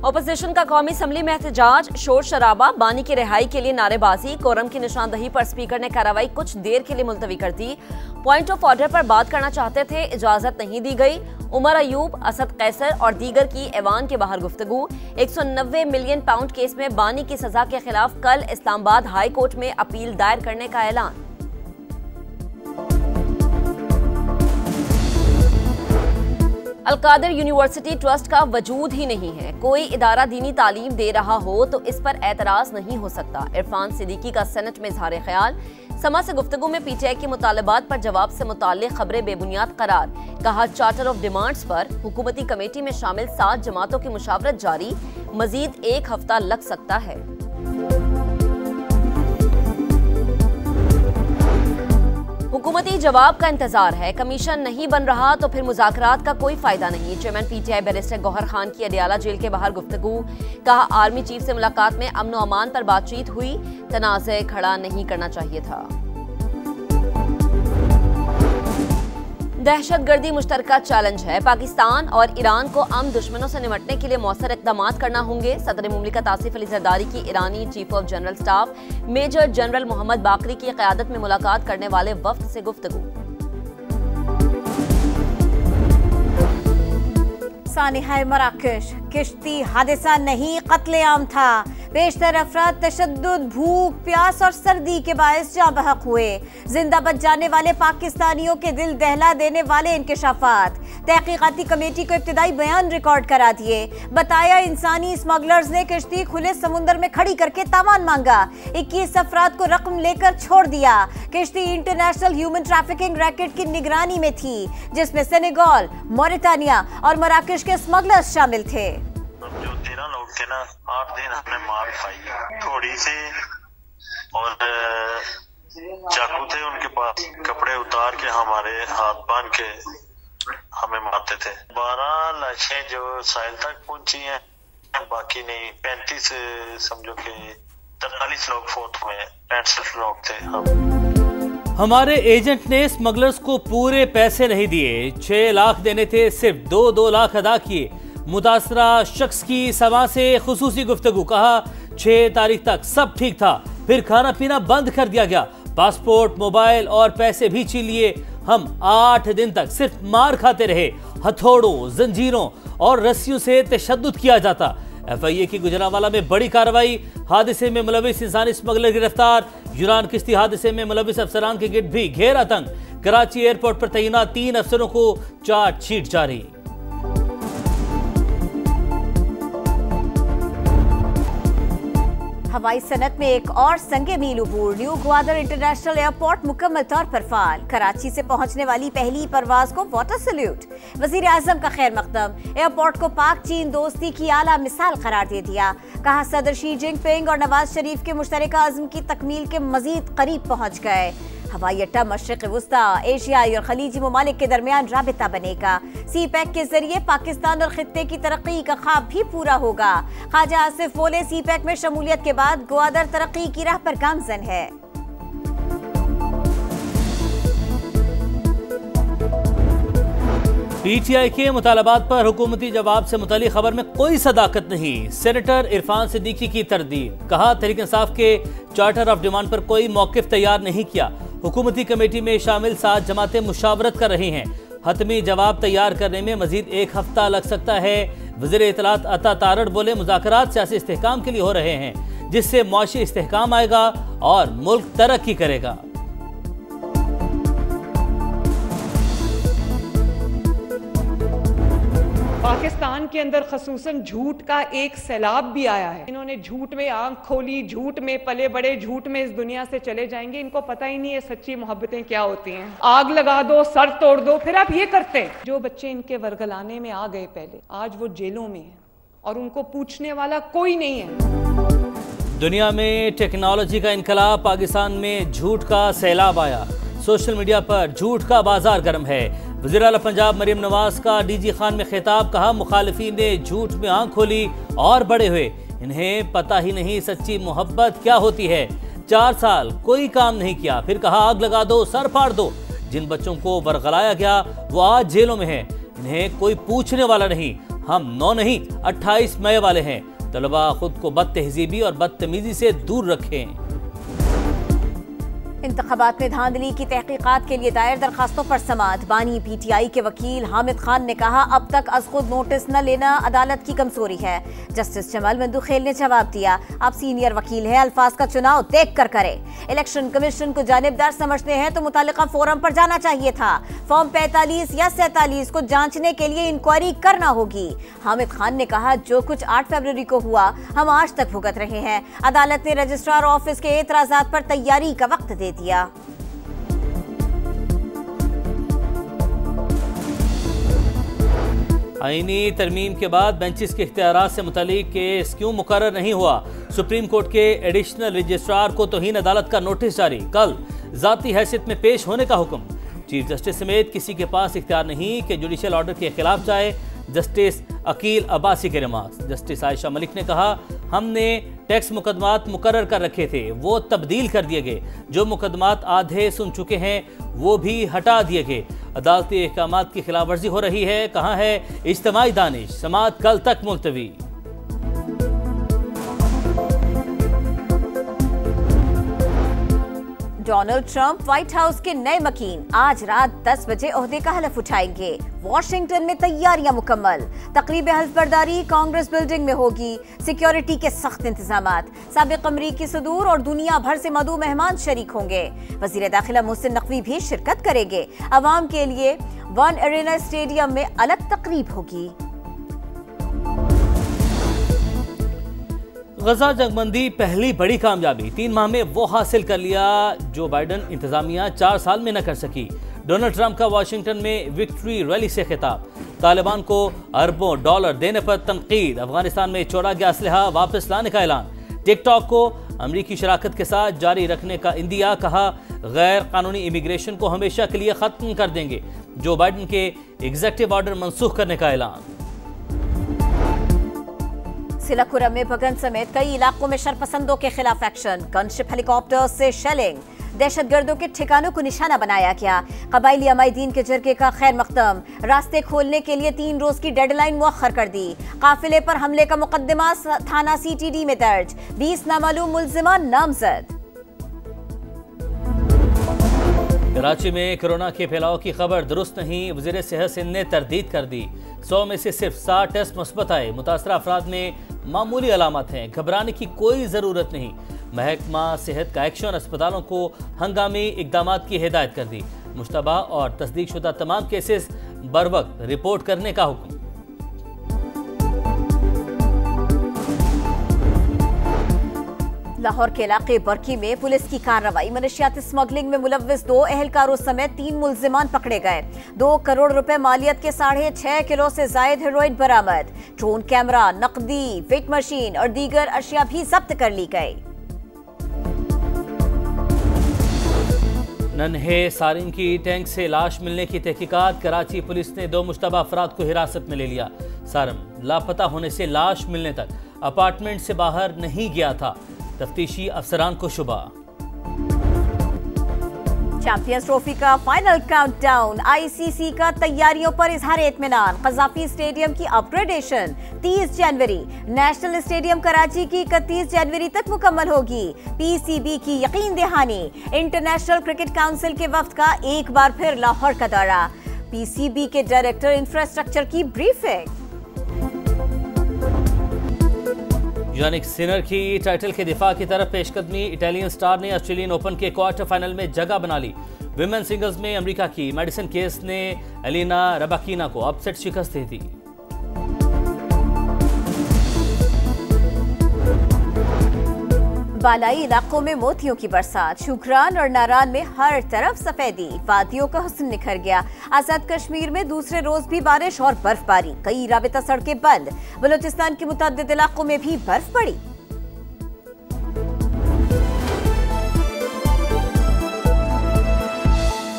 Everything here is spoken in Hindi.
ओपोजिशन का कौमी असम्बली में एहतजाज, शोर शराबा, बानी की रिहाई के लिए नारेबाजी, कोरम की निशानदही पर स्पीकर ने कार्रवाई कुछ देर के लिए मुलतवी कर दी। पॉइंट ऑफ ऑर्डर पर बात करना चाहते थे, इजाजत नहीं दी गई। उमर अयूब, असद कैसर और दीगर की ऐवान के बाहर गुफ्तगू। 190 मिलियन पाउंड केस में बानी की सजा के खिलाफ कल इस्लामाबाद हाई कोर्ट में अपील दायर करने का ऐलान। अलकादिर यूनिवर्सिटी ट्रस्ट का वजूद ही नहीं है। कोई इदारा दीनी तालीम दे रहा हो तो इस पर एतराज नहीं हो सकता। इरफान सिद्दीकी का सेनेट में इजहार ख्याल। समा से गुफ्तगू में पीटीआई के मुतालबात पर जवाब से मुताल्लिक खबरें बेबुनियाद करार। कहा, चार्टर ऑफ डिमांड्स पर हुकूमती कमेटी में शामिल 7 जमातों की मुशावरत जारी, मजीद 1 हफ्ता लग सकता है। हुकूमती जवाब का इंतजार है। कमीशन नहीं बन रहा तो फिर मुज़ाकरात का कोई फायदा नहीं। Chairman PTI barrister Gohar Khan की अडियाला जेल के बाहर गुफ्तगू। कहा, आर्मी चीफ से मुलाकात में अमन व अमान पर बातचीत हुई, तनाज़े खड़ा नहीं करना चाहिए था। दहशतगर्दी मुश्तरका चैलेंज है। पाकिस्तान और ईरान को आम दुश्मनों से निपटने के लिए मौसर इक़दाम करना होंगे। सदर मुमलिकत आसिफ अली जरदारी की ईरानी chief of general staff major general Mohammad Bagheri की क़यादत में मुलाकात करने वाले वफ्द से गुफ्तगू। सानिहा मराकश, किश्ती हादसा नहीं कत्लेआम था। बेशतर अफराद तशद्दुद, भूख, प्यास और सर्दी के बायस जाँ बहक हुए। जिंदा बच जाने वाले पाकिस्तानियों के दिल दहला देने वाले इंकशाफात। तहकीकाती कमेटी को इब्तिदाई बयान रिकॉर्ड करा दिए। बताया, इंसानी स्मगलर्स ने किश्ती खुले समुद्र में खड़ी करके तावान मांगा। 21 अफराद को रकम लेकर छोड़ दिया। किश्ती इंटरनेशनल ह्यूमन ट्रैफिकिंग रैकेट की निगरानी में थी, जिसमें सेनेगल, मॉरिटानिया और मराकश के स्मगलर्स शामिल थे। जो 13 लोग थे ना, 8 दिन हमने मार खाई। थोड़ी से और चाकू थे उनके पास, कपड़े उतार के हमारे हाथ बांध के हमें मारते थे। 12 लाशें जो साहिल तक पहुंची हैं, बाकी नहीं। 35 समझो कि 43 लोग फोत हुए हैं, 65 लोग थे हम। हमारे एजेंट ने स्मगलर्स को पूरे पैसे नहीं दिए। 6 लाख देने थे, सिर्फ 2 लाख अदा किए। मुतासरा शख्स की समा से खुसूसी गुफ्तगू। कहा, 6 तारीख तक सब ठीक था, फिर खाना पीना बंद कर दिया गया। पासपोर्ट, मोबाइल और पैसे भी छीन लिए। हम 8 दिन तक सिर्फ मार खाते रहे। हथौड़ों, जंजीरों और रस्सियों से तशद्दुद किया जाता। FIA की गुजरांवाला में बड़ी कार्रवाई। हादसे में मुलविस इंसानी स्मगलर गिरफ्तार। यूरान किश्ती हादसे में मुलविस अफसरान के गिर्द भी घेर आतंक। कराची एयरपोर्ट पर तैनात 3 अफसरों को चार्जशीट जारी। हवाई सनत में एक और संगे मील अबूर। न्यू ग्वादर इंटरनेशनल एयरपोर्ट मुकम्मल तौर पर फाल। कराची से पहुंचने वाली पहली परवाज को वाटर सल्यूट। वजीर आजम का खैर मकदम। एयरपोर्ट को पाक चीन दोस्ती की आला मिसाल करार दे दिया। कहा, सदर शी जिनपिंग और नवाज शरीफ के मुश्तरका अज़्म की तकमील के मजीद करीब पहुंच गए। हवाई अड्डा मशरिक़ वुस्ता, एशियाई और खलीजी ममालिक के दरमियान राबिता बनेगा। सी पैक के जरिए पाकिस्तान और खित्ते की तरक्की का ख्वाब भी पूरा होगा। ख्वाजा आसिफ बोले, सी पैक में शमूलियत के बाद ग्वादर तरक्की की राह पर गामजन है। पीटीआई के मुतालबात पर हुकूमती जवाब से मुतालिक खबर में कोई सदाकत नहीं। सेनेटर इरफान सिद्दीकी की तरदीद। कहा, तहरीक इंसाफ के चार्टर ऑफ डिमांड पर कोई मौक़िफ़ तैयार नहीं किया। हुकूमती कमेटी में शामिल 7 जमातें मुशावरत कर रही हैं। हतमी जवाब तैयार करने में मजीद 1 हफ्ता लग सकता है। वज़ीर इत्तलात अता तारड़ बोले, मुज़ाकरात सियासी इस्तेहकाम के लिए हो रहे हैं, जिससे मुआशी इस्तेहकाम आएगा और मुल्क तरक्की करेगा। पाकिस्तान के अंदर खसूसन झूठ का एक सैलाब भी आया है। इन्होंने झूठ में आंख खोली, झूठ में पले बड़े, झूठ में इस दुनिया से चले जाएंगे। इनको पता ही नहीं है सच्ची मोहब्बतें क्या होती हैं। आग लगा दो, सर तोड़ दो, फिर आप ये करते हैं। जो बच्चे इनके वरगलाने में आ गए पहले, आज वो जेलों में हैं और उनको पूछने वाला कोई नहीं है। दुनिया में टेक्नोलॉजी का इनकलाब, पाकिस्तान में झूठ का सैलाब आया। सोशल मीडिया पर झूठ का बाजार गर्म है। वज़ीर आला पंजाब मरियम नवाज का DG खान में खिताब। कहा, मुखालिफिन ने झूठ में आंख खोली और बड़े हुए। इन्हें पता ही नहीं सच्ची मोहब्बत क्या होती है। 4 साल कोई काम नहीं किया, फिर कहा आग लगा दो, सर फाड़ दो। जिन बच्चों को बरगलाया गया वो आज जेलों में हैं। इन्हें कोई पूछने वाला नहीं। हम 9 नहीं 28 मई वाले हैं। तलबा खुद को बदतहजीबी और बदतमीजी से दूर रखें। इंतखाबात में धांधली की तहकीकात के लिए दायर दरखास्तों पर समाअत। बानी पीटीआई के वकील हामिद खान ने कहा, अब तक अज खुद नोटिस न लेना अदालत की कमजोरी है। जस्टिस जमाल मंदुखेल ने जवाब दिया, आप सीनियर वकील हैं, अल्फाज का चुनाव देख कर करें। इलेक्शन कमीशन को जानिबदार समझते हैं तो मुतालिका फोरम पर जाना चाहिए था। फॉर्म 45 या 47 को जांचने के लिए इंक्वायरी करना होगी। हामिद खान ने कहा, जो कुछ 8 फरवरी को हुआ हम आज तक भुगत रहे हैं। अदालत ने रजिस्ट्रार ऑफिस के एतराजात पर तैयारी का वक्त दे दिया। आईनी तरमीम के बाद बेंचेस के इख्तियारात से मुतालिक केस क्यों मुकर्रर नहीं हुआ? सुप्रीम कोर्ट के एडिशनल रजिस्ट्रार को तौहीन अदालत का नोटिस जारी। कल जाती हैसियत में पेश होने का हुक्म। चीफ जस्टिस समेत किसी के पास इख्तियार नहीं कि जुडिशल ऑर्डर के खिलाफ जाए। जस्टिस अकील अब्बासी के रिमार्क्स। जस्टिस आयशा मलिक ने कहा, हमने टैक्स मुकदमात मुकर्रर कर रखे थे, वो तब्दील कर दिए गए। जो मुकदमात आधे सुन चुके हैं वो भी हटा दिए गए। अदालती अहकामात की खिलाफ वर्जी हो रही है। कहाँ है इज्तिमाई दानिश? समाअत कल तक मुलतवी। डोनाल्ड ट्रंप व्हाइट हाउस के नए मकीन आज रात 10 बजे ओहदे का हलफ उठाएंगे। वॉशिंगटन में तैयारियां मुकम्मल। तकरीब हल्फबरदारी कांग्रेस बिल्डिंग में होगी। सिक्योरिटी के सख्त इंतजामात। साबिक अमरीकी सदूर और दुनिया भर से मदऊ मेहमान शरीक होंगे। वजीर दाखिला मोहसिन नकवी भी शिरकत करेंगे। अवाम के लिए वन एरेना स्टेडियम में अलग तकरीब होगी। गजा जंगबंदी पहली बड़ी कामयाबी। 3 माह में वो हासिल कर लिया जो बाइडन इंतजामिया 4 साल में न कर सकी। डोनाल्ड ट्रंप का वाशिंगटन में विक्ट्री रैली से खिताब। तालिबान को अरबों डॉलर देने पर तनकीद। अफगानिस्तान में छोड़ा गया असलहा वापस लाने का ऐलान। टिकटॉक को अमरीकी शराकत के साथ जारी रखने का इंदिया। कहा, गैर कानूनी इमिग्रेशन को हमेशा के लिए खत्म कर देंगे। जो बाइडन के एग्जीक्यूटिव ऑर्डर मनसूख करने का ऐलान। सिलाकुरम में बगन समेत कई इलाकों में शरपसंदों के खिलाफ एक्शन। गनशिप हेलीकॉप्टर से शेलिंग। दहशतगर्दों के ठिकानों को निशाना बनाया गया। कबायली अमायदीन के जरगे का खैर मकदम। रास्ते खोलने के लिए 3 रोज की डेडलाइन मुअख्खर कर दी। काफिले पर हमले का मुकदमा थाना CTD में दर्ज। 20 नामालूम मुल्जिमान नामजद। कराची में कोरोना के फैलाव की खबर दुरुस्त नहीं। वज़ीर सेहत सिंध ने तरदीद कर दी। 100 में से सिर्फ 60 टेस्ट मुस्बत आए। मुतासरा अफराद में मामूली अलामत हैं, घबराने की कोई ज़रूरत नहीं। महकमा सेहत का एक्शन। अस्पतालों को हंगामी इकदामात की हिदायत कर दी। मुश्तबा और तस्दीक शुदा तमाम केसेस बर वक्त रिपोर्ट करने का हुक्म। लाहौर के इलाके बरकी में पुलिस की कार्रवाई। मनशियाती स्मगलिंग में मुलव्विस 2 एहलकारों समेत 3 मुल्जिमान पकड़े गए। 2 करोड़ रुपए मालियत के 6.5 किलो से जायद हेरोइन बरामद। ड्रोन कैमरा, नकदी, वेट मशीन और दीगर अशिया भी जब्त कर ली गई। नन्हे सारिन की टैंक से लाश मिलने की तहकीकात। कराची पुलिस ने 2 मुश्तबा अफराद को हिरासत में ले लिया। सारन लापता होने से लाश मिलने तक अपार्टमेंट से बाहर नहीं गया था। तफ्तीशी अफसरान को शुबा। चैंपियंस ट्रॉफी का फाइनल काउंटडाउन। ICC का तैयारियों पर इजहार इत्मीनान। कज़ाफी स्टेडियम की अपग्रेडेशन 30 जनवरी। नेशनल स्टेडियम कराची की 31 जनवरी तक मुकम्मल होगी। PCB की यकीन दहानी। इंटरनेशनल क्रिकेट काउंसिल के वफ्द का एक बार फिर लाहौर का दौरा। PCB के डायरेक्टर इंफ्रास्ट्रक्चर की ब्रीफिंग। यानिक सिनर की टाइटल के दिफा की तरफ पेशकदमी। इटालियन स्टार ने ऑस्ट्रेलियन ओपन के क्वार्टर फाइनल में जगह बना ली। विमेन सिंगल्स में अमेरिका की मेडिसन केस ने एलिना रबाकिना को अपसेट शिकस्त दी थी। बालाई इलाकों में मोतियों की बरसात। शुक्रान और नारान में हर तरफ सफेदी। वादियों का हुस्न निखर गया। आजाद कश्मीर में दूसरे रोज भी बारिश और बर्फबारी। कई राबिता सड़कें बंद। बलूचिस्तान के मुतअद्दिद इलाकों में भी बर्फ पड़ी।